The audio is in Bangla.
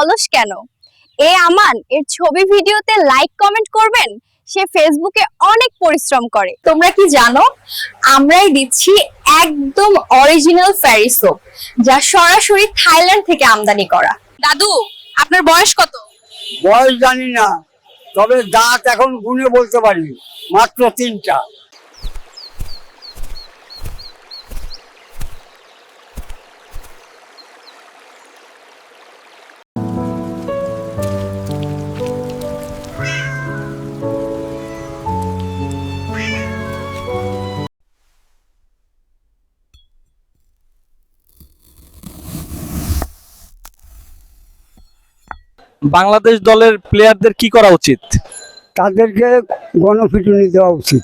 অলস কেন? আমান এর ছবি ভিডিওতে লাইক কমেন্ট করবেন, সে ফেসবুকে অনেক পরিশ্রম করে। তোমরা কি জানো আমরাই দিচ্ছি একদম অরিজিনাল ফেয়ারি সোপ, যা সরাসরি থাইল্যান্ড থেকে আমদানি করা। দাদু, আপনার বয়স কত? বয়স জানি না, তবে দাঁত এখন গুনে বলতে পারি, মাত্র 3টা। বাংলাদেশ দলের প্লেয়ারদের কি করা উচিত? তাদেরকে গণপিটুনি দেওয়া উচিত।